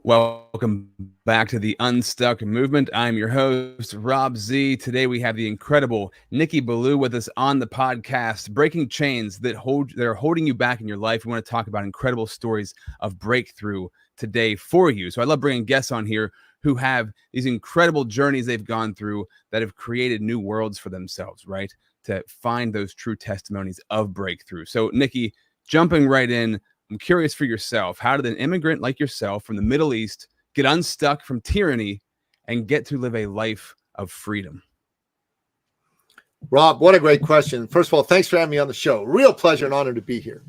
Welcome back to the Unstuck movement. I'm your host, Rob Z. Today we have the incredible Nicky Billou with us on the podcast, breaking chains that are holding you back in your life. We want to talk about incredible stories of breakthrough today for you. So I love bringing guests on here who have these incredible journeys they've gone through that have created new worlds for themselves, right? To find those true testimonies of breakthrough. So Nicky, jumping right in, I'm curious for yourself, how did an immigrant like yourself from the Middle East get unstuck from tyranny and get to live a life of freedom? Rob, what a great question. First of all, thanks for having me on the show. Real pleasure and honor to be here.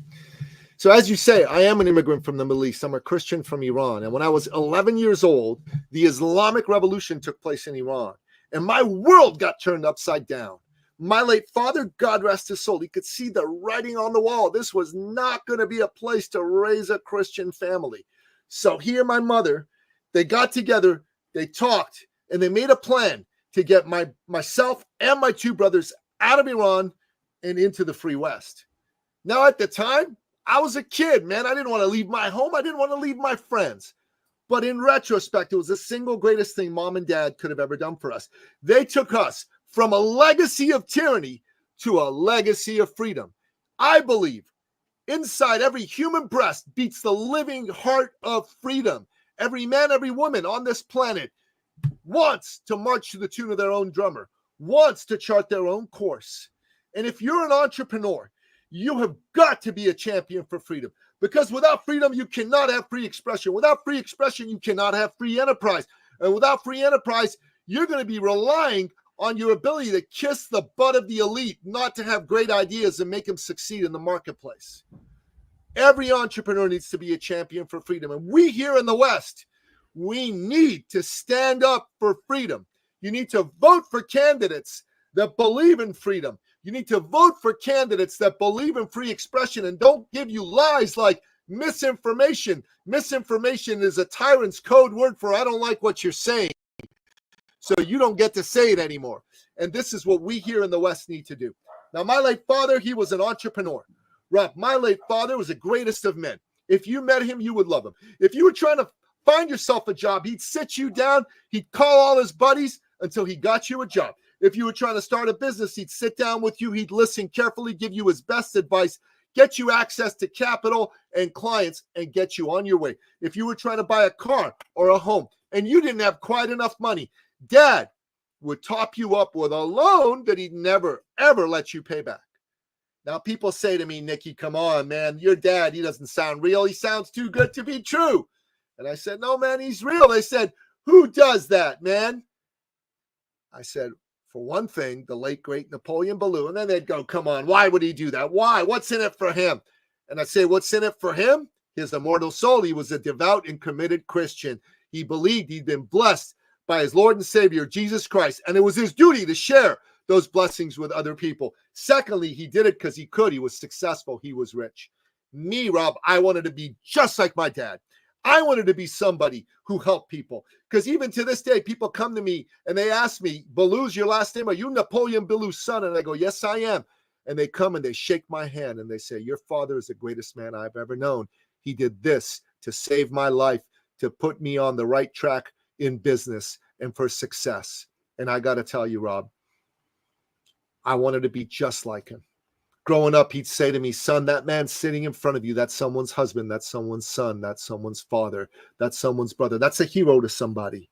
So as you say, I am an immigrant from the Middle East. I'm a Christian from Iran. And when I was 11 years old, the Islamic Revolution took place in Iran. And my world got turned upside down. My late father, God rest his soul, he could see the writing on the wall. This was not going to be a place to raise a Christian family. So he and my mother, they got together, they talked, and they made a plan to get myself and my two brothers out of Iran and into the free West. Now, at the time, I was a kid, man. I didn't want to leave my home. I didn't want to leave my friends. But in retrospect, it was the single greatest thing mom and dad could have ever done for us. They took us from a legacy of tyranny to a legacy of freedom. I believe inside every human breast beats the living heart of freedom. Every man, every woman on this planet wants to march to the tune of their own drummer, wants to chart their own course. And if you're an entrepreneur, you have got to be a champion for freedom, because without freedom, you cannot have free expression. Without free expression, you cannot have free enterprise. And without free enterprise, you're going to be relying on your ability to kiss the butt of the elite, not to have great ideas and make them succeed in the marketplace. Every entrepreneur needs to be a champion for freedom. And we here in the West, we need to stand up for freedom. You need to vote for candidates that believe in freedom. You need to vote for candidates that believe in free expression and don't give you lies like misinformation. Misinformation is a tyrant's code word for I don't like what you're saying. So you don't get to say it anymore. And this is what we here in the West need to do. Now, my late father, he was an entrepreneur. Rob, my late father was the greatest of men. If you met him, you would love him. If you were trying to find yourself a job, he'd sit you down. He'd call all his buddies until he got you a job. If you were trying to start a business, he'd sit down with you. He'd listen carefully, give you his best advice, get you access to capital and clients, and get you on your way. If you were trying to buy a car or a home and you didn't have quite enough money, Dad would top you up with a loan that he'd never, ever let you pay back. Now, people say to me, Nicky, come on, man, your dad, he doesn't sound real. He sounds too good to be true. And I said, no, man, he's real. They said, who does that, man? I said, for one thing, the late, great Napoleon Billou. And then they'd go, come on, why would he do that? Why? What's in it for him? And I'd say, what's in it for him? His immortal soul. He was a devout and committed Christian. He believed he'd been blessed by his Lord and Savior, Jesus Christ. And it was his duty to share those blessings with other people. Secondly, he did it because he could. He was successful. He was rich. Me, Rob, I wanted to be just like my dad. I wanted to be somebody who helped people. Because even to this day, people come to me and they ask me, Billou's your last name? Are you Napoleon Billou's son? And I go, yes, I am. And they come and they shake my hand and they say, your father is the greatest man I've ever known. He did this to save my life, to put me on the right track in business and for success. And I got to tell you, Rob, I wanted to be just like him. Growing up, he'd say to me, son, that man sitting in front of you, that's someone's husband, that's someone's son, that's someone's father, that's someone's brother. That's a hero to somebody.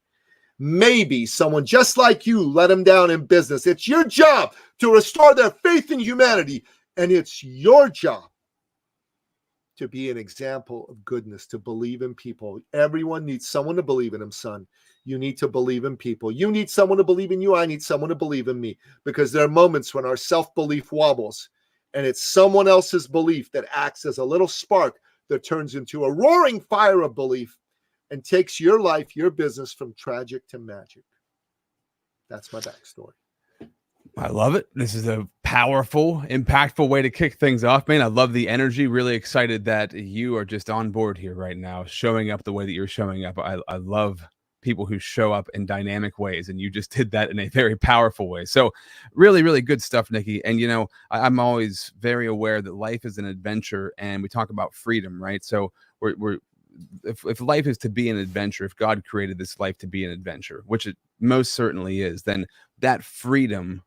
Maybe someone just like you let him down in business. It's your job to restore their faith in humanity. And it's your job to be an example of goodness, to believe in people. Everyone needs someone to believe in him, son. You need to believe in people. You need someone to believe in you. I need someone to believe in me, because there are moments when our self-belief wobbles, and it's someone else's belief that acts as a little spark that turns into a roaring fire of belief and takes your life, your business from tragic to magic. That's my backstory. I love it. This is a powerful, impactful way to kick things off, man. I love the energy. Really excited that you are just on board here right now, showing up the way that you're showing up. I love people who show up in dynamic ways, and you just did that in a very powerful way. So really, really good stuff, Nicky. And, you know, I'm always very aware that life is an adventure, and we talk about freedom, right? So we're if life is to be an adventure, if God created this life to be an adventure, which it most certainly is, then that freedom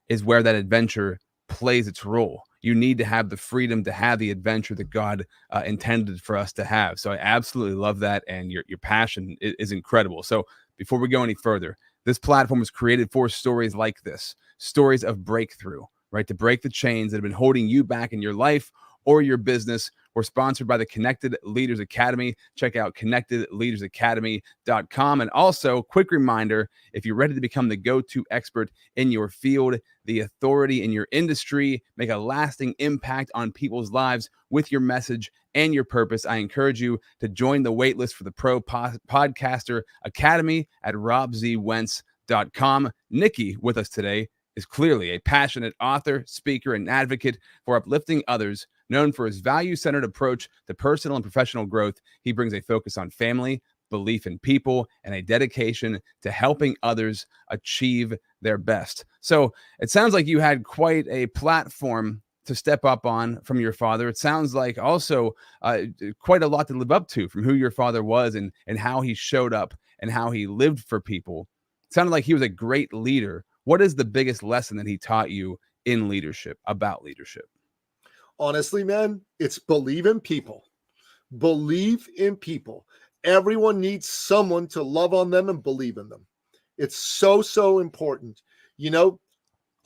is where that adventure plays its role. You need to have the freedom to have the adventure that God intended for us to have. So I absolutely love that, and your passion is incredible. So before we go any further, this platform was created for stories like this, stories of breakthrough, right? To break the chains that have been holding you back in your life or your business. We're sponsored by the Connected Leaders Academy. Check out connectedleadersacademy.com. And also, quick reminder, if you're ready to become the go-to expert in your field, the authority in your industry, make a lasting impact on people's lives with your message and your purpose, I encourage you to join the waitlist for the Pro Podcaster Academy at robzwentz.com. Nikki, with us today, is clearly a passionate author, speaker, and advocate for uplifting others. Known for his value-centered approach to personal and professional growth, he brings a focus on family, belief in people, and a dedication to helping others achieve their best. So it sounds like you had quite a platform to step up on from your father. It sounds like also quite a lot to live up to from who your father was and how he showed up and how he lived for people. It sounded like he was a great leader. What is the biggest lesson that he taught you in leadership, about leadership? Honestly, man, it's believe in people. Believe in people. Everyone needs someone to love on them and believe in them. It's so important. You know,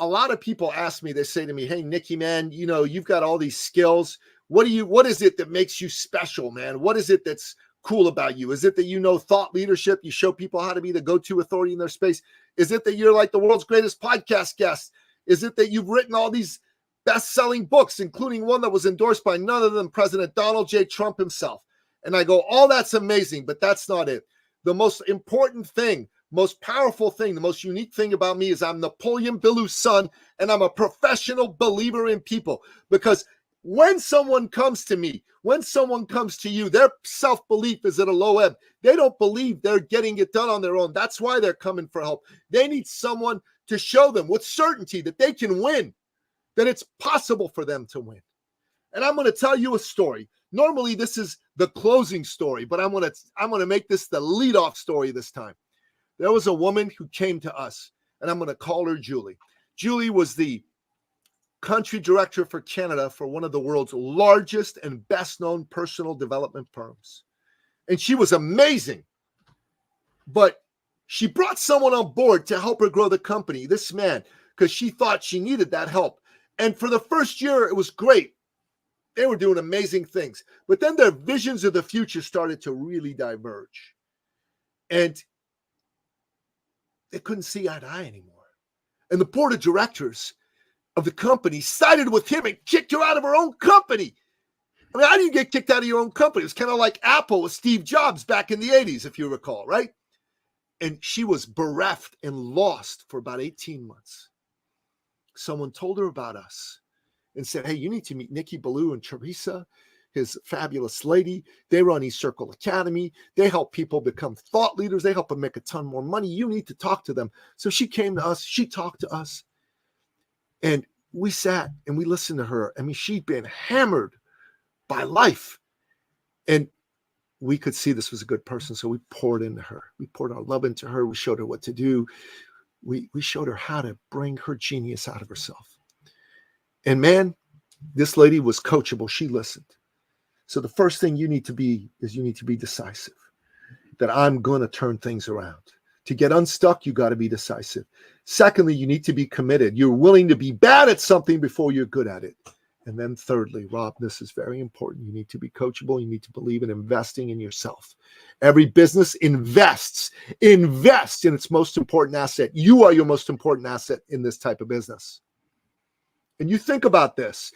a lot of people ask me, they say to me, hey, Nicky, man, you know, you've got all these skills. What is it that makes you special, man? What is it that's cool about you? Is it that you know thought leadership? You show people how to be the go-to authority in their space? Is it that you're like the world's greatest podcast guest? Is it that you've written all these best-selling books, including one that was endorsed by none other than President Donald J. Trump himself? And I go, all that's amazing, but that's not it. The most important thing, most powerful thing, the most unique thing about me is I'm Napoleon Billou's son, and I'm a professional believer in people. Because when someone comes to me, when someone comes to you, their self-belief is at a low ebb. They don't believe they're getting it done on their own. That's why they're coming for help. They need someone to show them with certainty that they can win, that it's possible for them to win. And I'm going to tell you a story. Normally, this is the closing story, but I'm going to make this the lead-off story this time. There was a woman who came to us, and I'm going to call her Julie. Julie was the country director for Canada for one of the world's largest and best-known personal development firms. And she was amazing. But she brought someone on board to help her grow the company, this man, because she thought she needed that help. And for the first year, it was great. They were doing amazing things. But then their visions of the future started to really diverge. And they couldn't see eye to eye anymore. And the board of directors of the company sided with him and kicked her out of her own company. I mean, how do you get kicked out of your own company? It was kind of like Apple with Steve Jobs back in the 80s, if you recall, right? And she was bereft and lost for about 18 months. Someone told her about us and said, hey, you need to meet Nicky Billou and Teresa, his fabulous lady. They run eCircle Academy. They help people become thought leaders. They help them make a ton more money. You need to talk to them. So she came to us. She talked to us. And we sat and we listened to her. I mean, she'd been hammered by life. And we could see this was a good person. So we poured into her. We poured our love into her. We showed her what to do. We showed her how to bring her genius out of herself. And man, this lady was coachable. She listened. So the first thing you need to be is you need to be decisive. That I'm going to turn things around. To get unstuck, you got to be decisive. Secondly, you need to be committed. You're willing to be bad at something before you're good at it. And then thirdly, Rob, this is very important. You need to be coachable. You need to believe in investing in yourself. Every business invests in its most important asset. You are your most important asset in this type of business. And you think about this.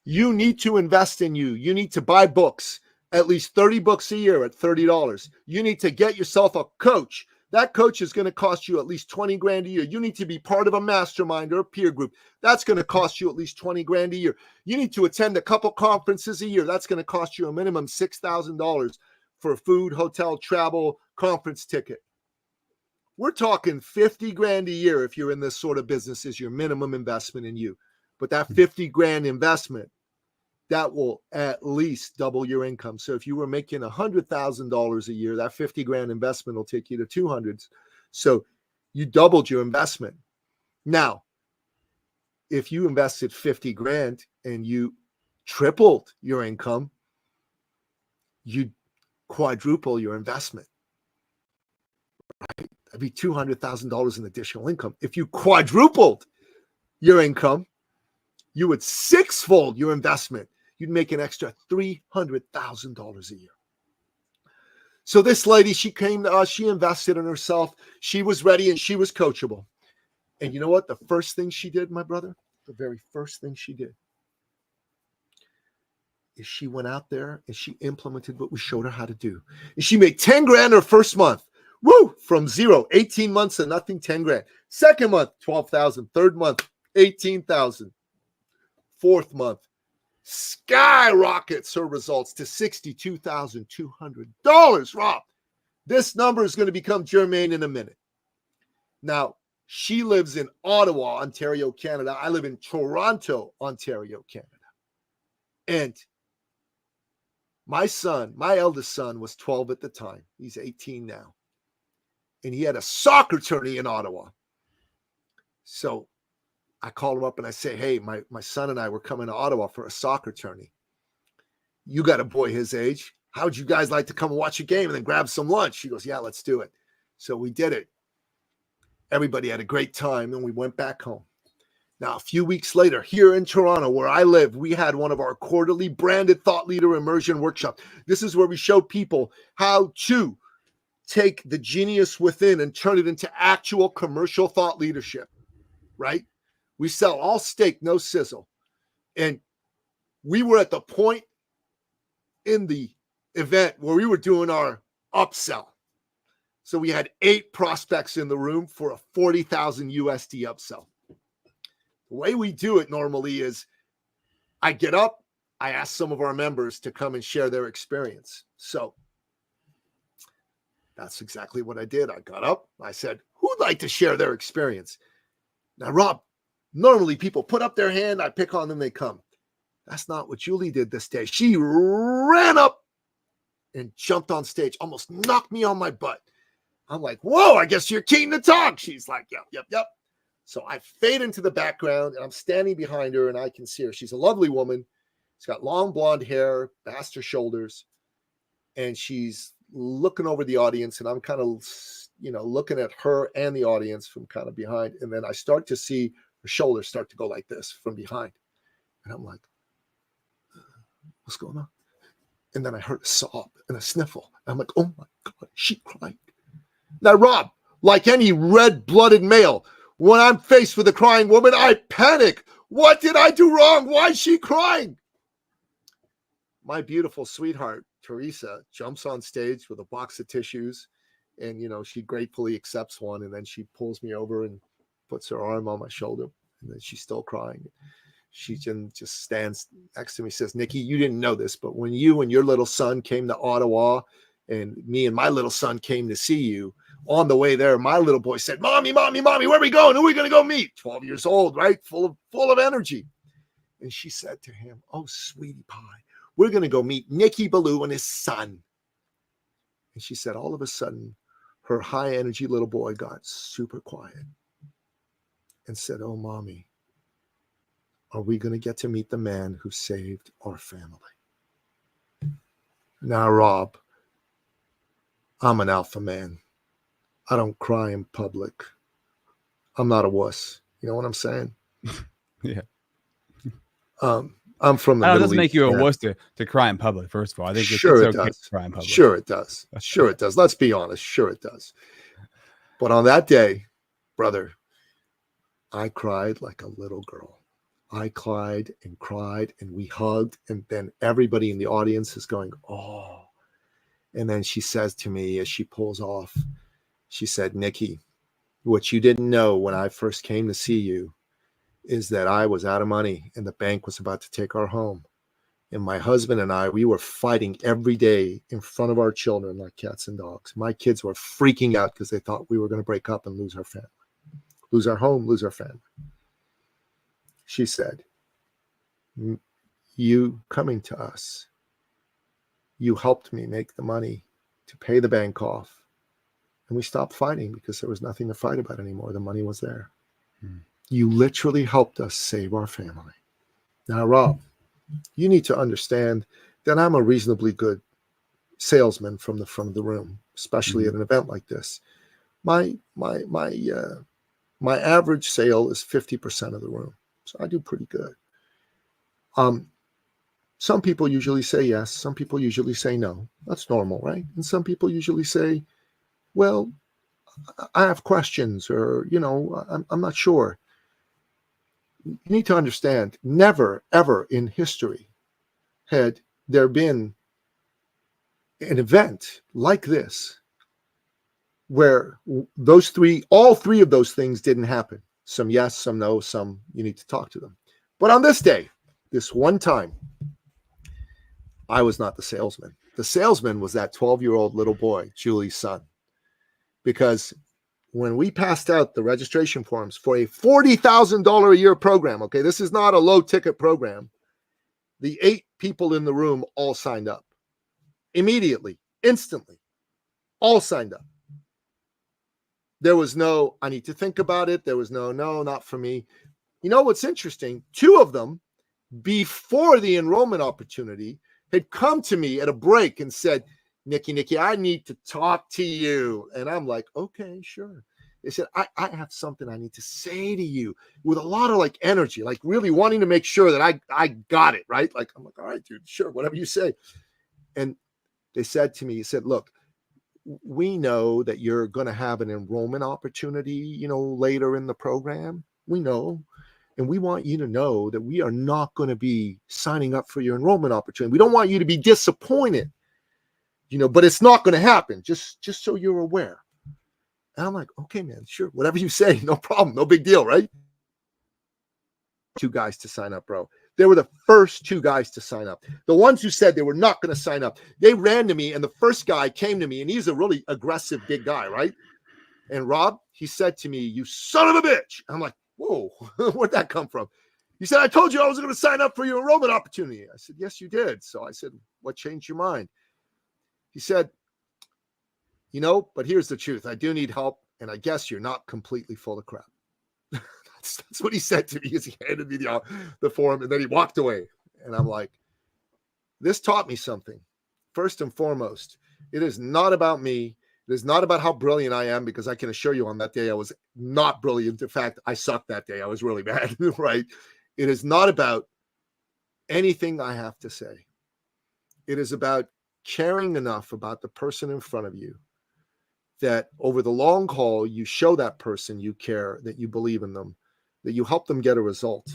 You need to invest in you. You need to buy books, at least 30 books a year at $30. You need to get yourself a coach. That coach is going to cost you at least 20 grand a year. You need to be part of a mastermind or a peer group. That's going to cost you at least 20 grand a year. You need to attend a couple conferences a year. That's going to cost you a minimum $6,000 for food, hotel, travel, conference ticket. We're talking 50 grand a year if you're in this sort of business is your minimum investment in you. But that 50 grand investment that will at least double your income. So if you were making $100,000 a year, that 50 grand investment will take you to 200. So you doubled your investment. Now, if you invested 50 grand and you tripled your income, you quadruple your investment. Right? That'd be $200,000 in additional income. If you quadrupled your income, you would sixfold your investment. You'd make an extra $300,000 a year. So this lady, she came to us, she invested in herself. She was ready and she was coachable. And you know what? The first thing she did, my brother, the very first thing she did is she went out there and she implemented what we showed her how to do. And she made 10 grand her first month. Woo! From zero, 18 months and nothing, 10 grand. Second month, 12,000. Third month, 18,000. Fourth month, skyrockets her results to $62,200. Rob, this number is going to become germane in a minute. Now, she lives in Ottawa, Ontario, Canada. I live in Toronto, Ontario, Canada. And my son, my eldest son, was 12 at the time. He's 18 now. And he had a soccer tourney in Ottawa. So I called him up and I say, hey, my son and I were coming to Ottawa for a soccer tourney. You got a boy his age. How would you guys like to come and watch a game and then grab some lunch? He goes, yeah, let's do it. So we did it. Everybody had a great time and we went back home. Now, a few weeks later, here in Toronto, where I live, we had one of our quarterly branded thought leader immersion workshops. This is where we show people how to take the genius within and turn it into actual commercial thought leadership, right? We sell all steak, no sizzle. And we were at the point in the event where we were doing our upsell. So we had 8 prospects in the room for a 40,000 USD upsell. The way we do it normally is I get up, I ask some of our members to come and share their experience. So that's exactly what I did. I got up, I said, who'd like to share their experience? Now, Rob, normally people put up their hand, I pick on them, they come. That's not what Julie did this day. She ran up and jumped on stage, almost knocked me on my butt. I'm like, whoa, I guess you're keen to talk. She's like, yep. So I fade into the background and I'm standing behind her and I can see her. She's a lovely woman. She's got long blonde hair, past her shoulders, and she's looking over the audience and I'm kind of, looking at her and the audience from kind of behind. And then I start to see her shoulders start to go like this from behind. And I'm like, what's going on? And then I heard a sob and a sniffle. And I'm like, oh my God, she cried. Now, Rob, like any red-blooded male, when I'm faced with a crying woman, I panic. What did I do wrong? Why is she crying? My beautiful sweetheart, Teresa, jumps on stage with a box of tissues. And, she gratefully accepts one. And then she pulls me over and puts her arm on my shoulder. And then she's still crying. She just stands next to me, says, Nicky, you didn't know this, but when you and your little son came to Ottawa and me and my little son came to see you, on the way there, my little boy said, Mommy, where are we going? Who are we going to go meet? 12 years old, right? Full of energy. And she said to him, oh, sweetie pie, we're going to go meet Nicky Billou and his son. And she said, all of a sudden, her high energy little boy got super quiet and said, oh, Mommy, are we going to get to meet the man who saved our family? Now, Rob, I'm an alpha man. I don't cry in public. I'm not a wuss. You know what I'm saying? Yeah. I'm from the Middle East. It doesn't make you a wuss to cry in public, first of all. I think it's sure okay does. To cry in public. Sure it does. Sure it does. Let's be honest. Sure it does. But on that day, brother, I cried like a little girl. I cried and we hugged. And then everybody in the audience is going, oh. And then she says to me as she pulls off, she said, Nicky, what you didn't know when I first came to see you is that I was out of money and the bank was about to take our home. And my husband and I, we were fighting every day in front of our children like cats and dogs. My kids were freaking out because they thought we were going to break up and lose our family, lose our home, lose our family. She said, you coming to us, you helped me make the money to pay the bank off. And we stopped fighting because there was nothing to fight about anymore. The money was there. You literally helped us save our family. Now, Rob, you need to understand that I'm a reasonably good salesman from the front of the room, especially at an event like this. My average sale is 50% of the room. So I do pretty good. Some people usually say yes. Some people usually say no. That's normal, right? And some people usually say, well, I have questions, or, I'm not sure. You need to understand, never, ever in history had there been an event like this where all three of those things didn't happen. Some yes, some no, some you need to talk to them. But on this day, this one time, I was not the salesman. The salesman was that 12-year-old little boy, Julie's son. Because when we passed out the registration forms for a $40,000 a year program, okay, this is not a low ticket program, the 8 people in the room all signed up. Immediately, instantly, all signed up. There was no, I need to think about it. There was no, not for me. You know what's interesting? 2 of them, before the enrollment opportunity, had come to me at a break and said, Nicky, I need to talk to you. And I'm like, okay, sure. They said, I have something I need to say to you, with a lot of energy, really wanting to make sure that I got it, right? I'm like, all right, dude, sure, whatever you say. And they said to me, he said, look, we know that you're going to have an enrollment opportunity, later in the program. We know. And we want you to know that we are not going to be signing up for your enrollment opportunity. We don't want you to be disappointed, but it's not going to happen. Just so you're aware. And I'm like, okay, man, sure. Whatever you say, no problem. No big deal, right? 2 guys to sign up, bro. They were the first 2 guys to sign up. The ones who said they were not going to sign up, they ran to me, and the first guy came to me, and he's a really aggressive big guy, right? And Rob, he said to me, you son of a bitch. I'm like, whoa, where'd that come from? He said, I told you I was going to sign up for your enrollment opportunity. I said, yes, you did. So I said, what changed your mind? He said, but here's the truth. I do need help, and I guess you're not completely full of crap. That's what he said to me as he handed me the form, and then he walked away. And I'm like, this taught me something. First and foremost, it is not about me. It is not about how brilliant I am, because I can assure you on that day I was not brilliant. In fact, I sucked that day. I was really bad, right? It is not about anything I have to say. It is about caring enough about the person in front of you that over the long haul, you show that person you care, that you believe in them, that you help them get a result.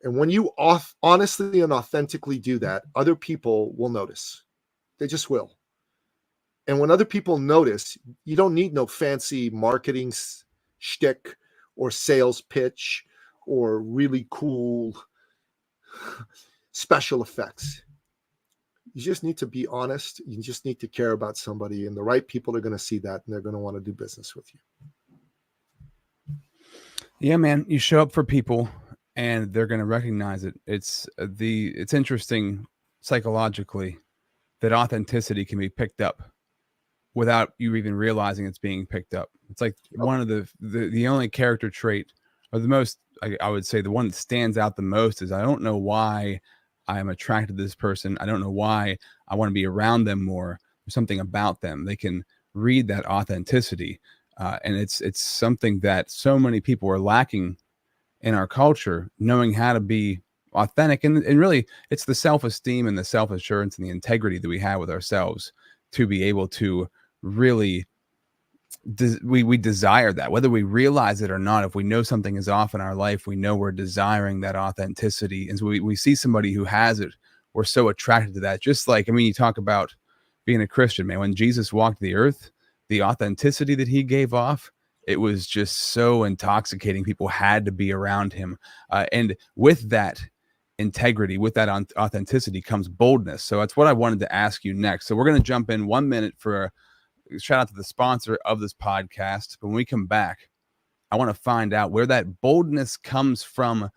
And when you honestly and authentically do that, other people will notice. They just will. And when other people notice, you don't need no fancy marketing shtick or sales pitch or really cool special effects. You just need to be honest. You just need to care about somebody, and the right people are going to see that, and they're going to want to do business with you. Yeah, man, you show up for people and they're going to recognize it. It's interesting psychologically that authenticity can be picked up without you even realizing it's being picked up. It's like one of the only character trait, or the most, I would say the one that stands out the most, is I don't know why I am attracted to this person. I don't know why I want to be around them more. There's something about them. They can read that authenticity. And it's something that so many people are lacking in our culture, knowing how to be authentic. And really, it's the self-esteem and the self-assurance and the integrity that we have with ourselves to be able to really, we desire that, whether we realize it or not. If we know something is off in our life, we know we're desiring that authenticity. And so we see somebody who has it, we're so attracted to that. Just like, you talk about being a Christian, man, when Jesus walked the earth, the authenticity that he gave off, it was just so intoxicating. People had to be around him. And with that integrity, with that authenticity comes boldness. So that's what I wanted to ask you next. So we're going to jump in 1 minute for a shout out to the sponsor of this podcast. But when we come back, I want to find out where that boldness comes from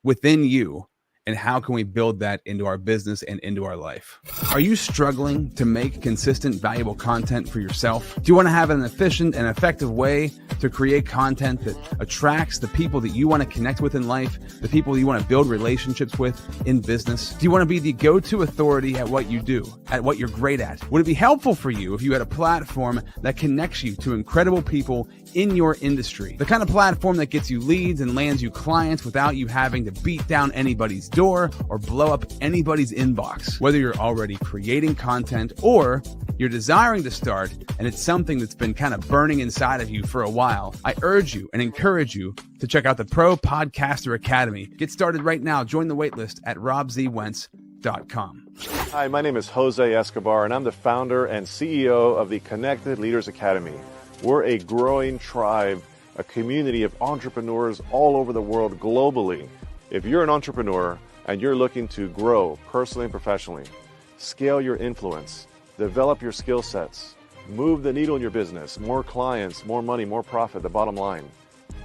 within you, and how can we build that into our business and into our life? Are you struggling to make consistent, valuable content for yourself? Do you want to have an efficient and effective way to create content that attracts the people that you want to connect with in life, the people you want to build relationships with in business? Do you want to be the go-to authority at what you do, at what you're great at? Would it be helpful for you if you had a platform that connects you to incredible people in your industry? The kind of platform that gets you leads and lands you clients without you having to beat down anybody's door or blow up anybody's inbox. Whether you're already creating content or you're desiring to start and it's something that's been kind of burning inside of you for a while, I urge you and encourage you to check out the Pro Podcaster Academy. Get started right now. Join the waitlist at robzwentz.com. Hi, my name is Jose Escobar, and I'm the founder and CEO of the Connected Leaders Academy. We're a growing tribe, a community of entrepreneurs all over the world globally. If you're an entrepreneur and you're looking to grow personally and professionally, scale your influence, develop your skill sets, move the needle in your business, more clients, more money, more profit, the bottom line,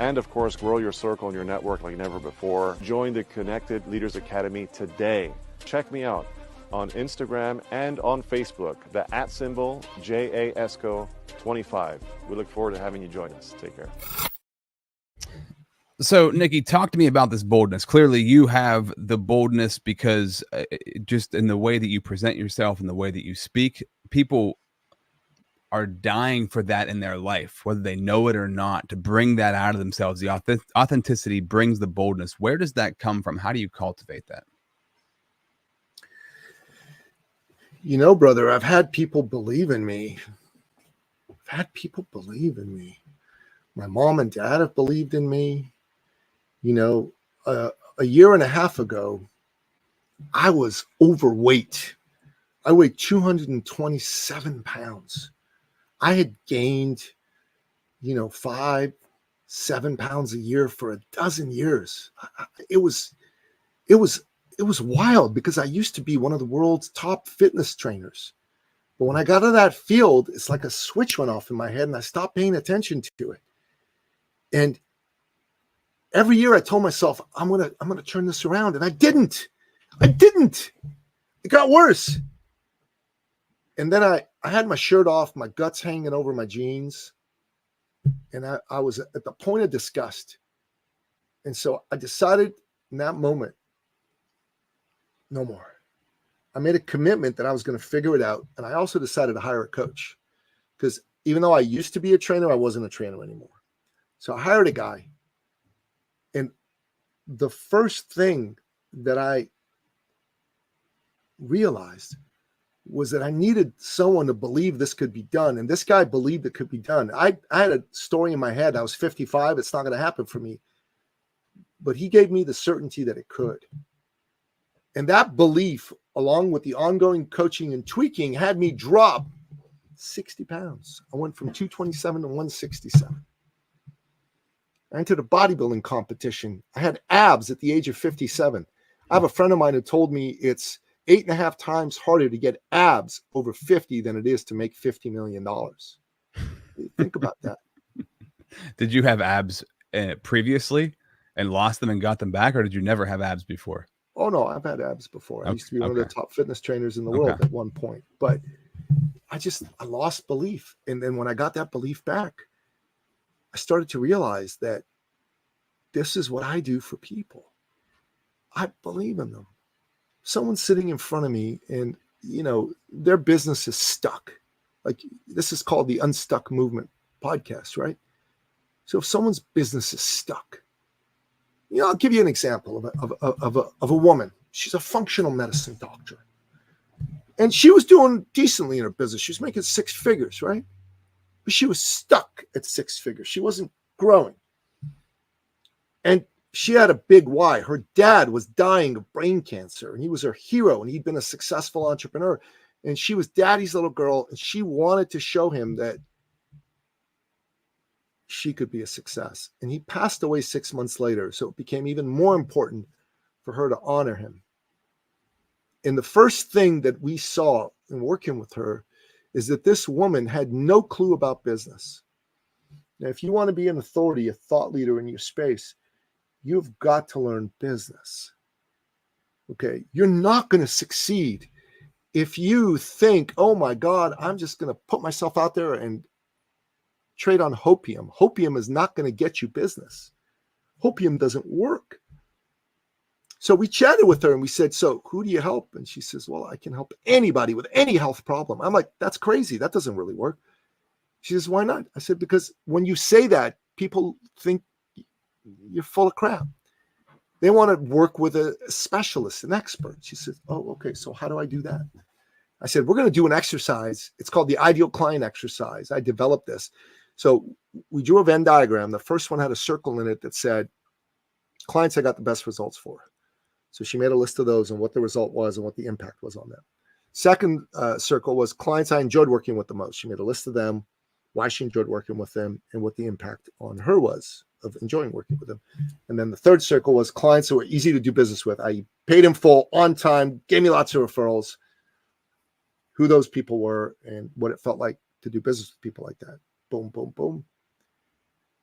and of course, grow your circle and your network like never before, join the Connected Leaders Academy today. Check me out on Instagram and on Facebook, the @ JASCO25. We look forward to having you join us. Take care. So, Nicky, talk to me about this boldness. Clearly, you have the boldness because just in the way that you present yourself and the way that you speak, people are dying for that in their life, whether they know it or not, to bring that out of themselves. The authenticity brings the boldness. Where does that come from? How do you cultivate that? You know, brother, I've had people believe in me. My mom and dad have believed in me. You know, a year and a half ago, I was overweight. I weighed 227 pounds. I had gained, 5-7 pounds a year for a dozen years. It was wild because I used to be one of the world's top fitness trainers. But when I got out of that field, it's like a switch went off in my head and I stopped paying attention to it. And every year I told myself, I'm going to turn this around. And I didn't. It got worse. And then I had my shirt off, my guts hanging over my jeans. And I was at the point of disgust. And so I decided in that moment, no more. I made a commitment that I was going to figure it out. And I also decided to hire a coach because even though I used to be a trainer, I wasn't a trainer anymore. So I hired a guy. And the first thing that I realized was that I needed someone to believe this could be done. And this guy believed it could be done. I had a story in my head. I was 55. It's not going to happen for me. But he gave me the certainty that it could. And that belief, along with the ongoing coaching and tweaking, had me drop 60 pounds. I went from 227 to 167. I entered a bodybuilding competition. I had abs at the age of 57. I have a friend of mine who told me it's 8.5 times harder to get abs over 50 than it is to make $50 million. Think about that. Did you have abs previously and lost them and got them back, or did you never have abs before? Oh, no, I've had abs before. I used to be one of the top fitness trainers in the world at one point. But I lost belief. And then when I got that belief back, I started to realize that this is what I do for people. I believe in them. Someone's sitting in front of me and, their business is stuck. Like, this is called the Unstuck Movement podcast, right? So if someone's business is stuck, I'll give you an example of a woman. She's a functional medicine doctor. And she was doing decently in her business. She was making 6 figures, right? But she was stuck at 6 figures. She wasn't growing. And she had a big why. Her dad was dying of brain cancer, and he was her hero, and he'd been a successful entrepreneur. And she was daddy's little girl, and she wanted to show him that she could be a success. And he passed away 6 months later, so it became even more important for her to honor him. And the first thing that we saw in working with her is that this woman had no clue about business. Now, if you want to be an authority, a thought leader in your space, you've got to learn business. Okay. You're not going to succeed if you think, oh my God, I'm just going to put myself out there and trade on hopium. Hopium is not going to get you business. Hopium doesn't work. So we chatted with her and we said, so who do you help? And she says, well, I can help anybody with any health problem. I'm like, that's crazy. That doesn't really work. She says, why not? I said, because when you say that, people think you're full of crap. They want to work with a specialist, an expert. She said, oh, okay. So how do I do that? I said, we're going to do an exercise. It's called the ideal client exercise. I developed this. So we drew a Venn diagram. The first one had a circle in it that said, clients I got the best results for. So she made a list of those and what the result was and what the impact was on them. Second circle was clients I enjoyed working with the most. She made a list of them, why she enjoyed working with them, and what the impact on her was of enjoying working with them. And then the third circle was clients who were easy to do business with. I paid in full, on time, gave me lots of referrals, who those people were and what it felt like to do business with people like that. Boom, boom, boom.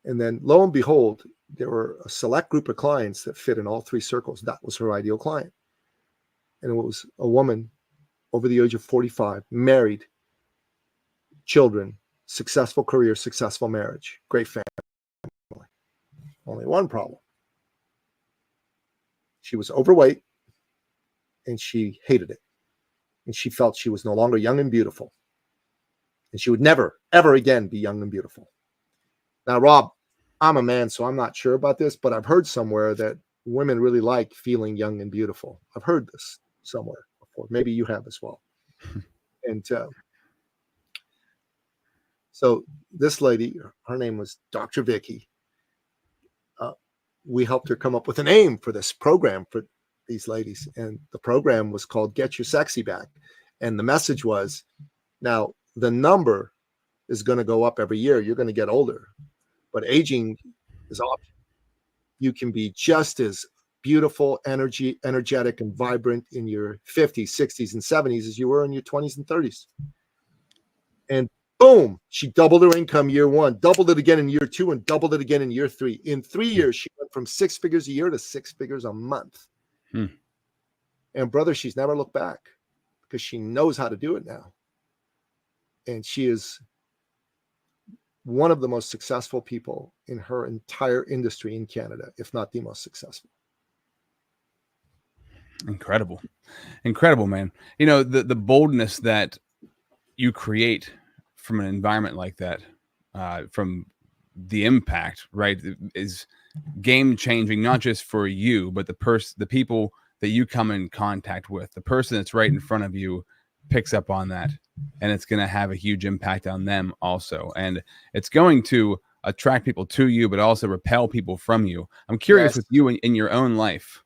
And then lo and behold, there were a select group of clients that fit in all three circles. That was her ideal client. And it was a woman over the age of 45, married, children, successful career, successful marriage, great family. Only one problem. She was overweight and she hated it. And she felt she was no longer young and beautiful. And she would never, ever again be young and beautiful. Now, Rob, I'm a man, so I'm not sure about this, but I've heard somewhere that women really like feeling young and beautiful. I've heard this somewhere before. Maybe you have as well. And so this lady, her name was Dr. Vicky. We helped her come up with a name for this program for these ladies. And the program was called Get Your Sexy Back. And the message was, now the number is going to go up every year. You're going to get older, but aging is optional. You can be just as beautiful, energetic, and vibrant in your 50s, 60s, and 70s as you were in your 20s and 30s. And boom, she doubled her income year one, doubled it again in year two, and doubled it again in year three. In 3 years, she went from 6 figures a year to 6 figures a month. And brother, she's never looked back because she knows how to do it now. And she is one of the most successful people in her entire industry in Canada, if not the most successful. Incredible. Incredible, man. You know, the boldness that you create from an environment like that, from the impact, right, is game changing, not just for you, but the people that you come in contact with. The person that's right in front of you picks up on that, and it's going to have a huge impact on them also. And it's going to attract people to you, but also repel people from you. I'm curious with you in your own life,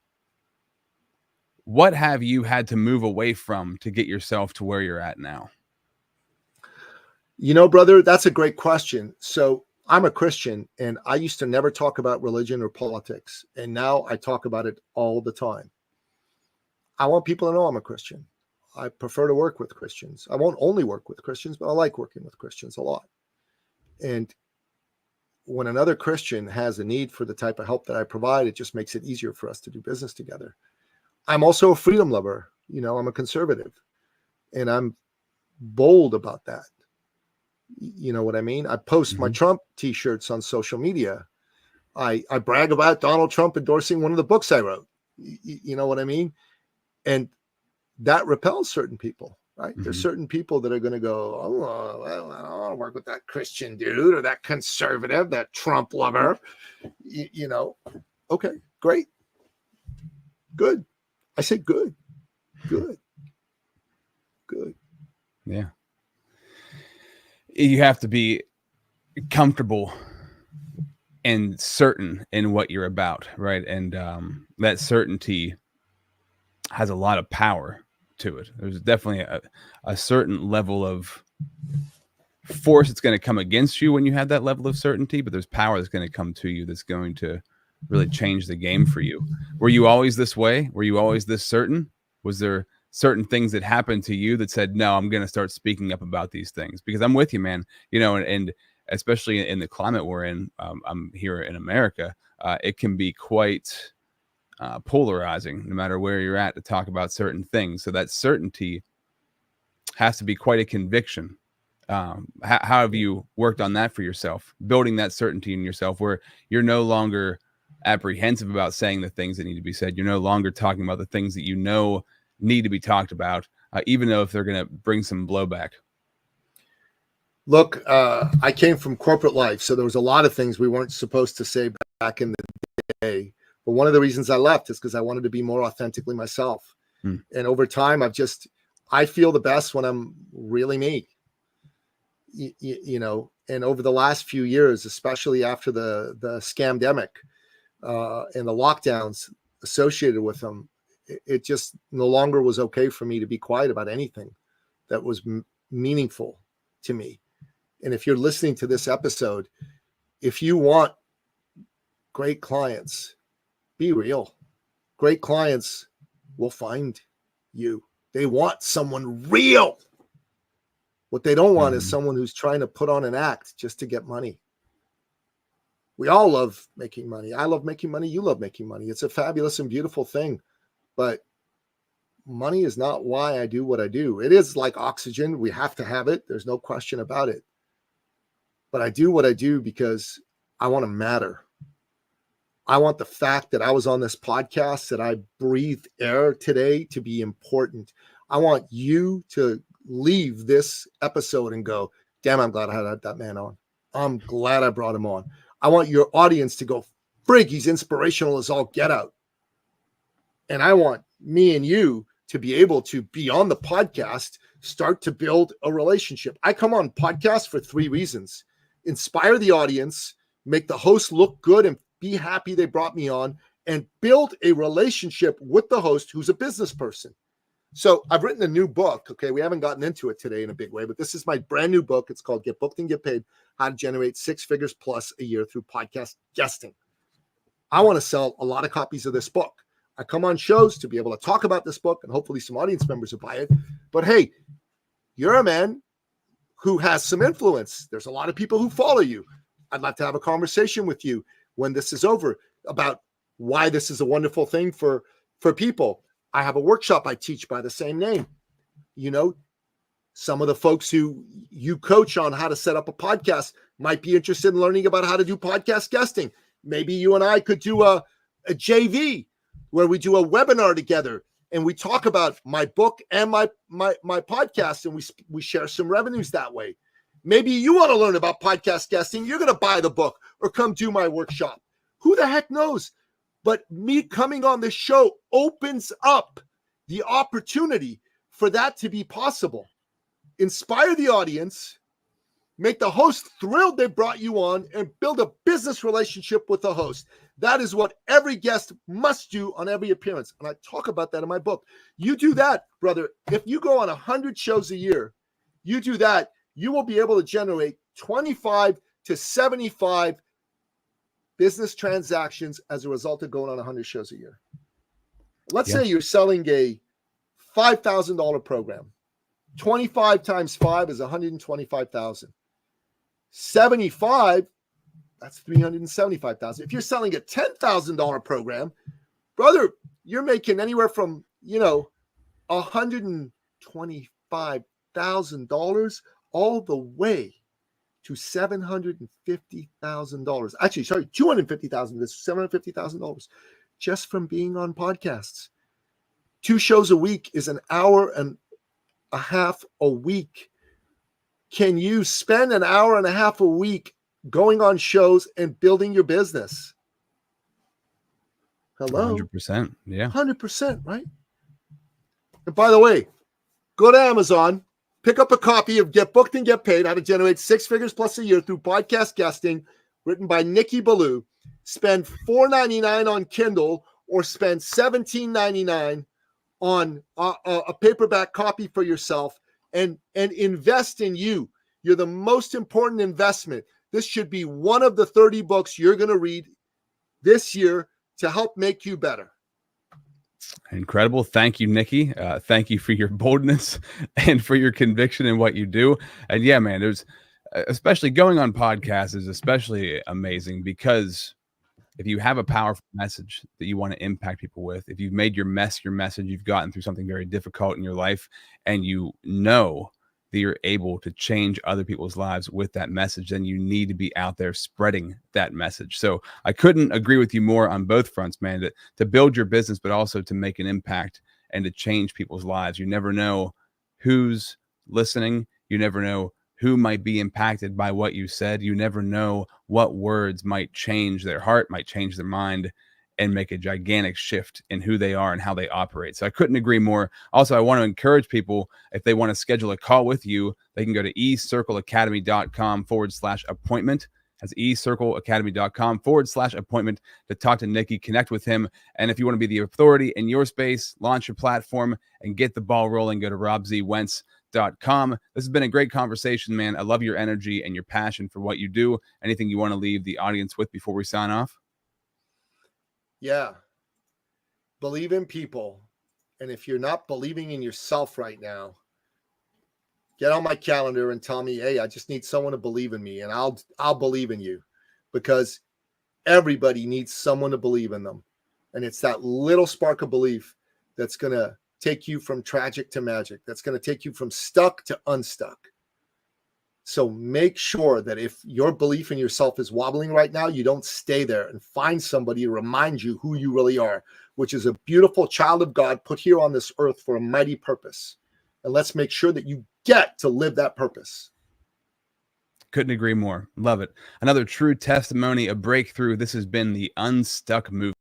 what have you had to move away from to get yourself to where you're at now? You know, brother, that's a great question. So I'm a Christian, and I used to never talk about religion or politics. And now I talk about it all the time. I want people to know I'm a Christian. I prefer to work with Christians. I won't only work with Christians, but I like working with Christians a lot. And when another Christian has a need for the type of help that I provide, it just makes it easier for us to do business together. I'm also a freedom lover. You know, I'm a conservative, and I'm bold about that. You know what I mean? I post my Trump t-shirts on social media. I brag about Donald Trump endorsing one of the books I wrote. You know what I mean? And that repels certain people, right? There's certain people that are going to go, oh, well, I don't want to work with that Christian dude or that conservative, that Trump lover. You know, okay, great. Good. I say good. Yeah. You have to be comfortable and certain in what you're about, right? And that certainty has a lot of power to it. There's definitely a certain level of force that's going to come against you when you have that level of certainty, but there's power that's going to come to you that's going to really change the game for you. Were you always this way? Were you always this certain? Was there certain things that happened to you that said, no, I'm going to start speaking up about these things? Because I'm with you, man. You know, and especially in the climate we're in, I'm here in America, it can be quite polarizing, no matter where you're at, to talk about certain things. So that certainty has to be quite a conviction. How have you worked on that for yourself, building that certainty in yourself where you're no longer apprehensive about saying the things that need to be said? You're no longer talking about the things that you know need to be talked about, even though if they're going to bring some blowback. Look, I came from corporate life, so there was a lot of things we weren't supposed to say back in the day. But one of the reasons I left is because I wanted to be more authentically myself. And over time, I feel the best when I'm really me. You know, and over the last few years, especially after the scamdemic and the lockdowns associated with them, it just no longer was okay for me to be quiet about anything that was meaningful to me. And if you're listening to this episode, if you want great clients, be real. Great clients will find you. They want someone real. What they don't want is someone who's trying to put on an act just to get money. We all love making money. I love making money. You love making money. It's a fabulous and beautiful thing. But money is not why I do what I do. It is like oxygen. We have to have it. There's no question about it. But I do what I do because I want to matter. I want the fact that I was on this podcast, that I breathed air today, to be important. I want you to leave this episode and go, damn, I'm glad I had that man on. I'm glad I brought him on. I want your audience to go, frig, he's inspirational as all get out. And I want me and you to be able to be on the podcast, start to build a relationship. I come on podcasts for 3 reasons: inspire the audience, make the host look good and be happy they brought me on, and build a relationship with the host who's a business person. So I've written a new book. Okay. We haven't gotten into it today in a big way, but this is my brand new book. It's called Get Booked and Get Paid: How to Generate 6 Figures Plus a Year Through Podcast Guesting. I want to sell a lot of copies of this book. I come on shows to be able to talk about this book, and hopefully some audience members will buy it. But hey, you're a man who has some influence. There's a lot of people who follow you. I'd like to have a conversation with you when this is over about why this is a wonderful thing for people. I have a workshop I teach by the same name. You know, some of the folks who you coach on how to set up a podcast might be interested in learning about how to do podcast guesting. Maybe you and I could do a JV where we do a webinar together and we talk about my book and my podcast, and we share some revenues that way. Maybe you want to learn about podcast guesting. You're going to buy the book or come do my workshop. Who the heck knows? But me coming on this show opens up the opportunity for that to be possible. Inspire the audience, make the host thrilled they brought you on, and build a business relationship with the host. That is what every guest must do on every appearance. And I talk about that in my book. You do that, brother. If you go on 100 shows a year, you do that, you will be able to generate 25 to 75 business transactions as a result of going on 100 shows a year. Let's say you're selling a $5,000 program. 25 times 5 is 125,000. 75, that's 375,000. If you're selling a $10,000 program, you're making anywhere from, $125,000 all the way to $750,000. Actually, sorry, $250,000. That's $750,000 just from being on podcasts. 2 shows a week is an hour and a half a week. Can you spend an hour and a half a week going on shows and building your business? Hello? 100%. Yeah. 100%, right? And by the way, go to Amazon, pick up a copy of Get Booked and Get Paid: How to Generate 6 Figures Plus a Year Through Podcast Guesting, written by Nicky Billou. Spend $4.99 on Kindle or spend $17.99 on a paperback copy for yourself, and invest in you. You're the most important investment. This should be one of the 30 books you're going to read this year to help make you better. Incredible. Thank you, Nicky. Thank you for your boldness and for your conviction in what you do. And yeah, man, there's especially going on podcasts is especially amazing because if you have a powerful message that you want to impact people with, if you've made your message, you've gotten through something very difficult in your life, and you know that you're able to change other people's lives with that message, then you need to be out there spreading that message. So I couldn't agree with you more on both fronts, man, to build your business, but also to make an impact and to change people's lives. You never know who's listening. You never know who might be impacted by what you said. You never know what words might change their heart, might change their mind, and make a gigantic shift in who they are and how they operate. So I couldn't agree more. Also, I want to encourage people, if they want to schedule a call with you, they can go to ecircleacademy.com/appointment. That's ecircleacademy.com/appointment to talk to Nicky, connect with him. And if you want to be the authority in your space, launch your platform and get the ball rolling, go to robzwentz.com. This has been a great conversation, man. I love your energy and your passion for what you do. Anything you want to leave the audience with before we sign off? Yeah. Believe in people. And if you're not believing in yourself right now, get on my calendar and tell me, hey, I just need someone to believe in me, and I'll believe in you, because everybody needs someone to believe in them. And it's that little spark of belief that's going to take you from tragic to magic. That's going to take you from stuck to unstuck. So make sure that if your belief in yourself is wobbling right now, you don't stay there, and find somebody to remind you who you really are, which is a beautiful child of God put here on this earth for a mighty purpose. And let's make sure that you get to live that purpose. Couldn't agree more. Love it. Another true testimony, a breakthrough. This has been the Unstuck Movement.